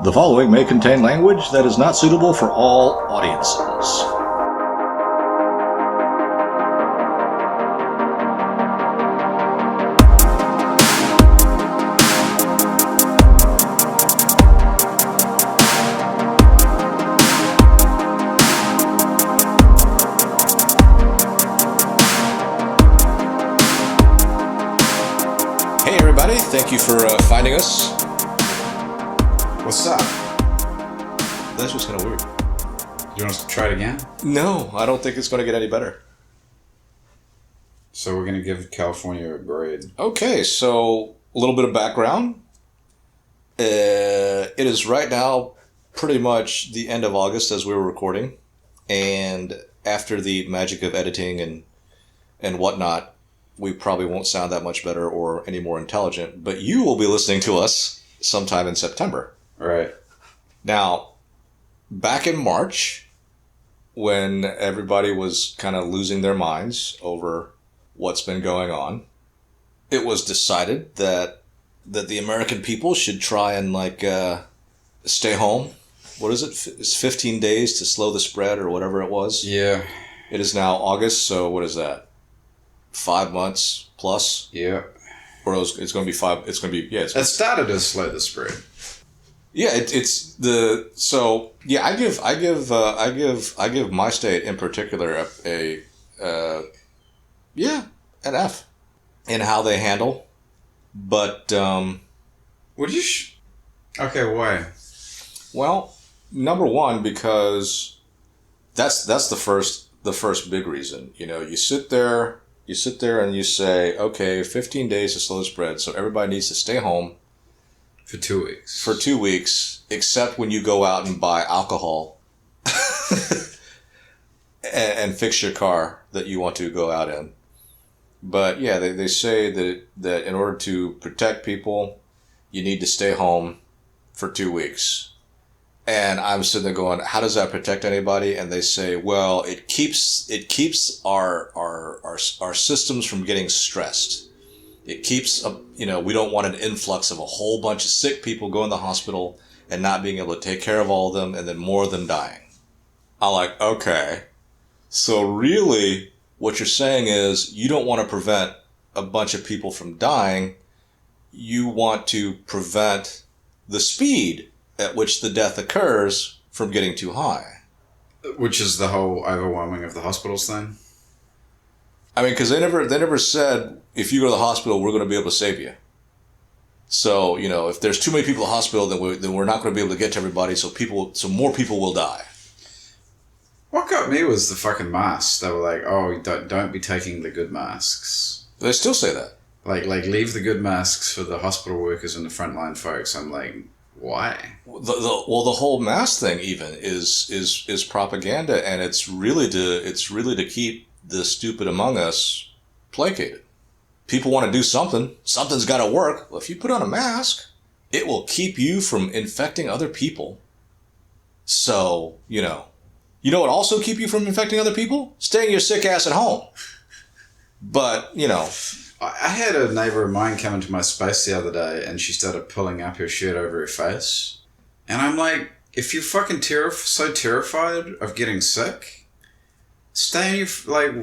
The following may contain language that is not suitable for all audiences. Hey everybody, thank you for finding us. What's up? That's just kind of weird. You want us to try it again? No, I don't think it's going to get any better. So we're going to give California a grade. Okay, so a little bit of background. It is right now pretty much the end of August as we were recording. And after the magic of editing and whatnot, we probably won't sound that much better or any more intelligent. But you will be listening to us sometime in September. Right. Now, back in March, when everybody was kind of losing their minds over what's been going on, it was decided that the American people should try and stay home. What is it? It's 15 days to slow the spread or whatever it was. Yeah. It is now August, so what is that? 5 months plus? Yeah. Or it's going to be five. It's going to be, yeah. It started to slow the spread. Yeah, I give my state in particular an F in how they handle, but Okay, why? well, number one, because that's the first big reason. You know, you sit there and you say, okay, 15 days to slow the spread, so everybody needs to stay home For 2 weeks. for 2 weeks, except when you go out and buy alcohol and fix your car that you want to go out in. But yeah, they say that in order to protect people, you need to stay home for 2 weeks. And I'm sitting there going, how does that protect anybody? And they say, well, it keeps our systems from getting stressed. It keeps, we don't want an influx of a whole bunch of sick people going to the hospital and not being able to take care of all of them and then more of them dying. I'm like, okay. So really, what you're saying is you don't want to prevent a bunch of people from dying. You want to prevent the speed at which the death occurs from getting too high. Which is the whole overwhelming of the hospitals thing? I mean, because they never said, if you go to the hospital, we're going to be able to save you. So, if there's too many people in the hospital, then we're not going to be able to get to everybody, so more people will die. What got me was the fucking masks. They were like, oh, don't be taking the good masks. They still say that. Like leave the good masks for the hospital workers and the frontline folks. I'm like, why? The whole mask thing even is propaganda, and it's really to keep the stupid among us placated. People want to do something. Something's got to work. Well, if you put on a mask, it will keep you from infecting other people. So, you know what also keep you from infecting other people? Staying your sick ass at home. But, I had a neighbour of mine come into my space the other day and she started pulling up her shirt over her face. And I'm like, if you're fucking so terrified of getting sick, stay in your...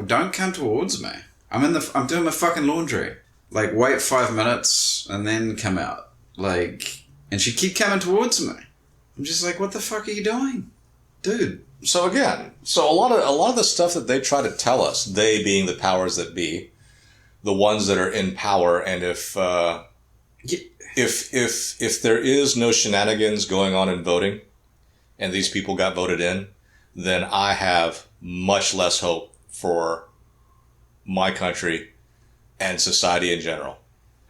don't come towards me. I'm doing my fucking laundry. Wait 5 minutes and then come out. And she keep coming towards me. I'm just like, what the fuck are you doing? Dude. So again, a lot of the stuff that they try to tell us, they being the powers that be, the ones that are in power, and if there is no shenanigans going on in voting, and these people got voted in, then I have much less hope for my country and society in general.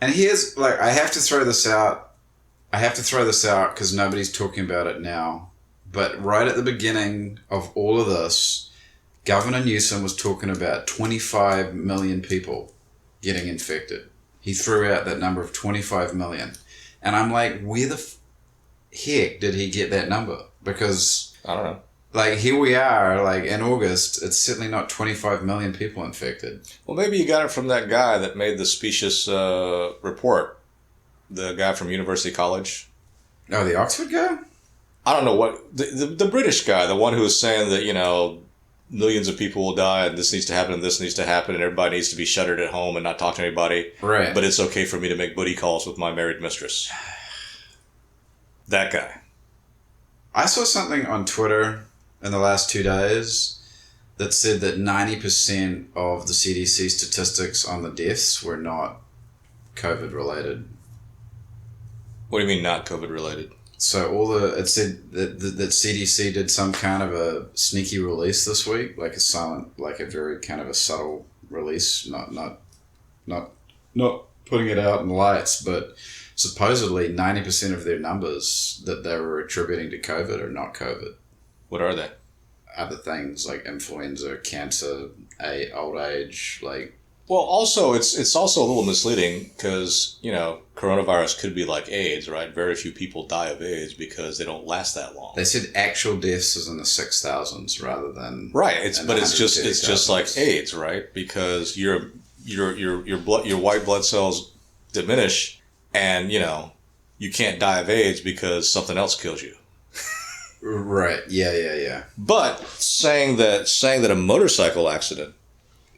And here's, I have to throw this out because nobody's talking about it now. But right at the beginning of all of this, Governor Newsom was talking about 25 million people getting infected. He threw out that number of 25 million. And I'm like, where the heck did he get that number? Because... I don't know. Here we are, in August, it's certainly not 25 million people infected. Well, maybe you got it from that guy that made the specious report. The guy from University College. Oh, the Oxford guy? I don't know what the British guy, the one who was saying that millions of people will die and this needs to happen and this needs to happen and everybody needs to be shuttered at home and not talk to anybody. Right. But it's okay for me to make booty calls with my married mistress. That guy. I saw something on Twitter in the last 2 days that said that 90% of the CDC statistics on the deaths were not COVID related. What do you mean not COVID related? So it said that CDC did some kind of a sneaky release this week, like a very kind of a subtle release, not putting it out in lights, but supposedly 90% of their numbers that they were attributing to COVID are not COVID. What are they? Other things like influenza, cancer, old age, like. Well, also it's also a little misleading because coronavirus could be like AIDS, right? Very few people die of AIDS because they don't last that long. They said actual deaths is in the 6,000s rather than right. It's just like AIDS, right? Because your white blood cells diminish, and you can't die of AIDS because something else kills you. Right. Yeah. But saying that a motorcycle accident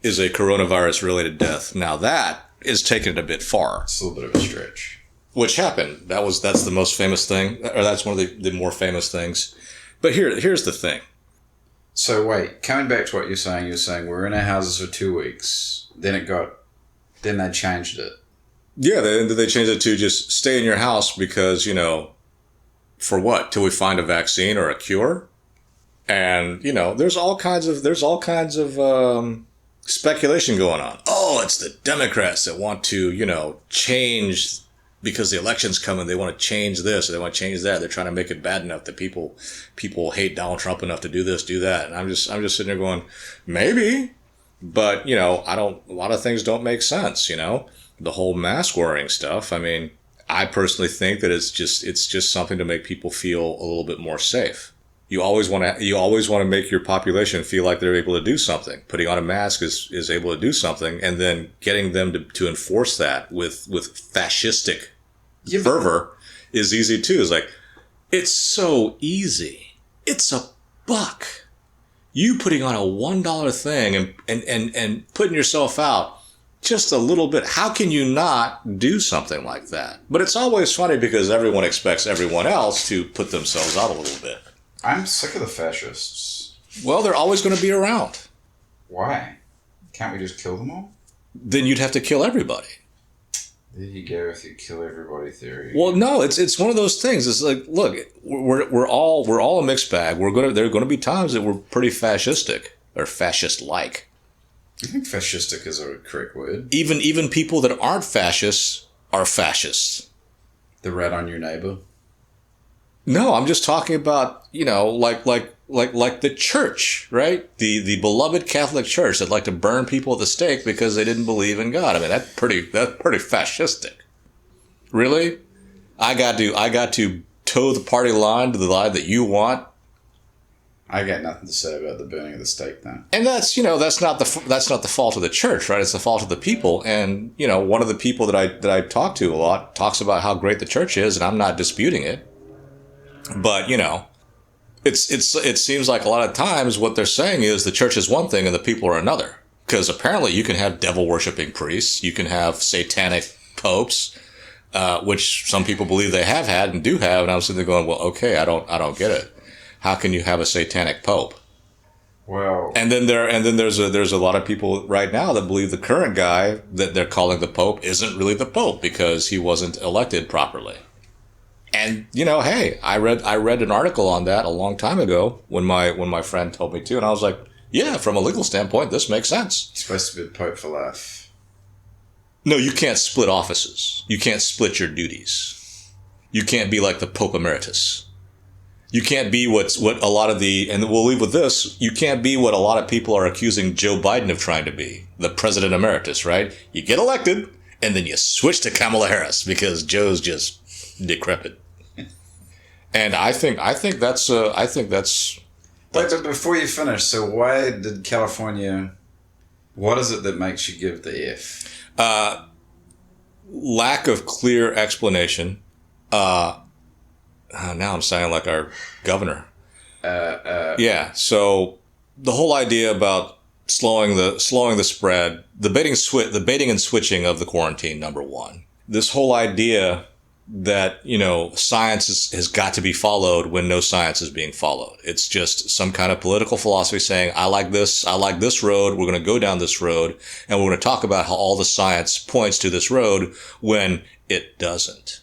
is a coronavirus-related death, now that is taken it a bit far. It's a little bit of a stretch. Which happened. That's the most famous thing, or that's one of the more famous things. But here's the thing. So wait, coming back to what you're saying we're in our houses for 2 weeks. Then they changed it. Yeah, they changed it to just stay in your house because, for what? Till we find a vaccine or a cure? And, there's all kinds of speculation going on. Oh, it's the Democrats that want to, change because the election's coming. They want to change this or they want to change that. They're trying to make it bad enough that people hate Donald Trump enough to do this, do that. And I'm just sitting there going, maybe, but a lot of things don't make sense. The whole mask wearing stuff. I mean, I personally think that it's just something to make people feel a little bit more safe. You always want to make your population feel like they're able to do something. Putting on a mask is able to do something, and then getting them to enforce that with fascistic fervor is easy too. It's like, it's so easy. It's $1. You putting on a $1 thing and putting yourself out just a little bit. How can you not do something like that? But it's always funny because everyone expects everyone else to put themselves out a little bit. I'm sick of the fascists. Well, they're always going to be around. Why? Can't we just kill them all? Then you'd have to kill everybody. There you go with your kill everybody theory. Well, no, it's one of those things. It's like, look, we're all a mixed bag. There are going to be times that we're pretty fascistic or fascist-like. I think fascistic is a correct word. Even people that aren't fascists are fascists. The rat on your neighbor. No, I'm just talking about, like the church, right? The beloved Catholic Church that like to burn people at the stake because they didn't believe in God. I mean, that's pretty fascistic. Really? I got to toe the party line to the line that you want. I got nothing to say about the burning of the stake then. And that's not the fault of the church, right? It's the fault of the people. And, one of the people that I talk to a lot talks about how great the church is, and I'm not disputing it. But, it seems like a lot of times what they're saying is the church is one thing and the people are another. Because apparently you can have devil-worshipping priests, you can have satanic popes, which some people believe they have had and do have. And I'm sitting there going, well, okay, I don't get it. How can you have a satanic pope? Well, and then there's a lot of people right now that believe the current guy that they're calling the pope isn't really the pope because he wasn't elected properly. And hey, I read an article on that a long time ago when my friend told me to, and I was like, yeah, from a legal standpoint, this makes sense. He's supposed to be the pope for life. No, you can't split offices. You can't split your duties. You can't be like the Pope Emeritus. You can't be what a lot of and we'll leave with this, you can't be what a lot of people are accusing Joe Biden of trying to be, the President Emeritus, right? You get elected, and then you switch to Kamala Harris because Joe's just decrepit. And I think that's. Wait, but before you finish, so why did California? What is it that makes you give the F? Lack of clear explanation. now I'm sounding like our governor. Yeah. So the whole idea about slowing the spread, the baiting and switching of the quarantine, number one. This whole idea that, science has got to be followed when no science is being followed. It's just some kind of political philosophy saying, I like this road, we're going to go down this road, and we're going to talk about how all the science points to this road when it doesn't.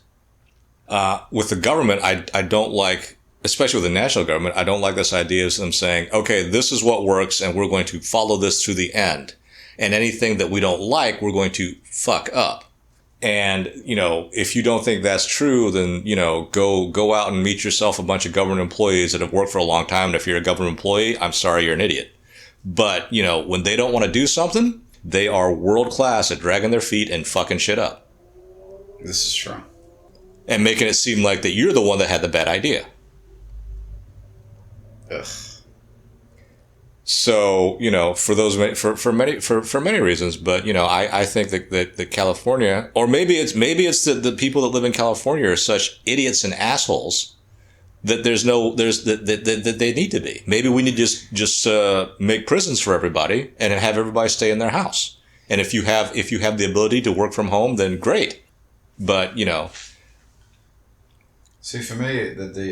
With the government, I don't like, especially with the national government, I don't like this idea of them saying, okay, this is what works, and we're going to follow this to the end. And anything that we don't like, we're going to fuck up. And, if you don't think that's true, then, go out and meet yourself a bunch of government employees that have worked for a long time. And if you're a government employee, I'm sorry, you're an idiot. But, when they don't want to do something, they are world class at dragging their feet and fucking shit up. This is true. And making it seem like that you're the one that had the bad idea. Ugh. So, for many reasons, but, I think that California, or maybe it's the people that live in California are such idiots and assholes that that they need to be. Maybe we need to just make prisons for everybody and have everybody stay in their house. And if you have the ability to work from home, then great. But, See, for me, the D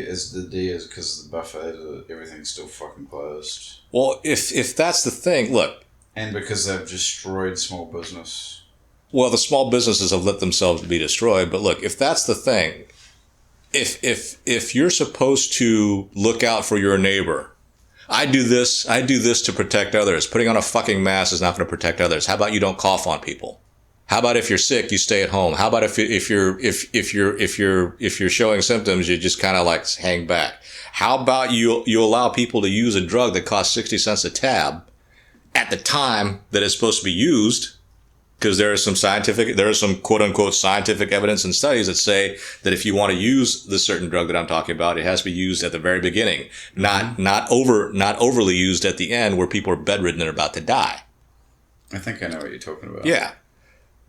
is because the buffet, everything's still fucking closed. Well, if that's the thing, look. And because they've destroyed small business. Well, the small businesses have let themselves be destroyed. But look, if that's the thing, if you're supposed to look out for your neighbor, I do this to protect others. Putting on a fucking mask is not going to protect others. How about you don't cough on people? How about if you're sick, you stay at home? How about if you're showing symptoms, you just kind of like hang back? How about you allow people to use a drug that costs 60 cents a tab at the time that it's supposed to be used? Because there is some quote unquote scientific evidence and studies that say that if you want to use the certain drug that I'm talking about, it has to be used at the very beginning, not overly used at the end where people are bedridden and about to die. I think I know what you're talking about. Yeah.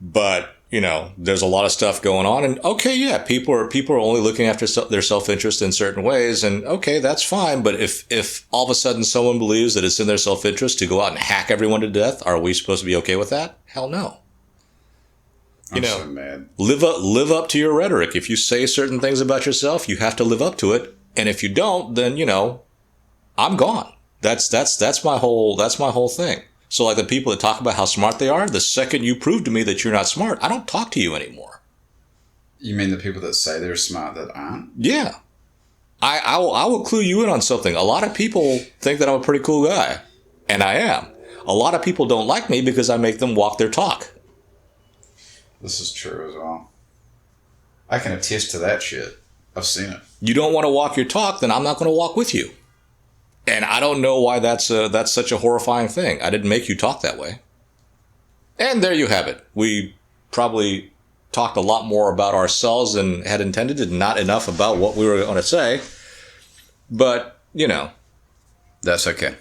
But, there's a lot of stuff going on. And, okay, yeah, people are only looking after their self-interest in certain ways. And, okay, that's fine. But if all of a sudden someone believes that it's in their self-interest to go out and hack everyone to death, are we supposed to be okay with that? Hell no. I'm so mad. Live up to your rhetoric. If you say certain things about yourself, you have to live up to it. And if you don't, then, I'm gone. That's my whole thing. So like the people that talk about how smart they are, the second you prove to me that you're not smart, I don't talk to you anymore. You mean the people that say they're smart that aren't? Yeah. I will clue you in on something. A lot of people think that I'm a pretty cool guy. And I am. A lot of people don't like me because I make them walk their talk. This is true as well. I can attest to that shit. I've seen it. You don't want to walk your talk, then I'm not going to walk with you. And I don't know why that's such a horrifying thing. I didn't make you talk that way. And there you have it. We probably talked a lot more about ourselves than had intended and not enough about what we were going to say. But, That's okay.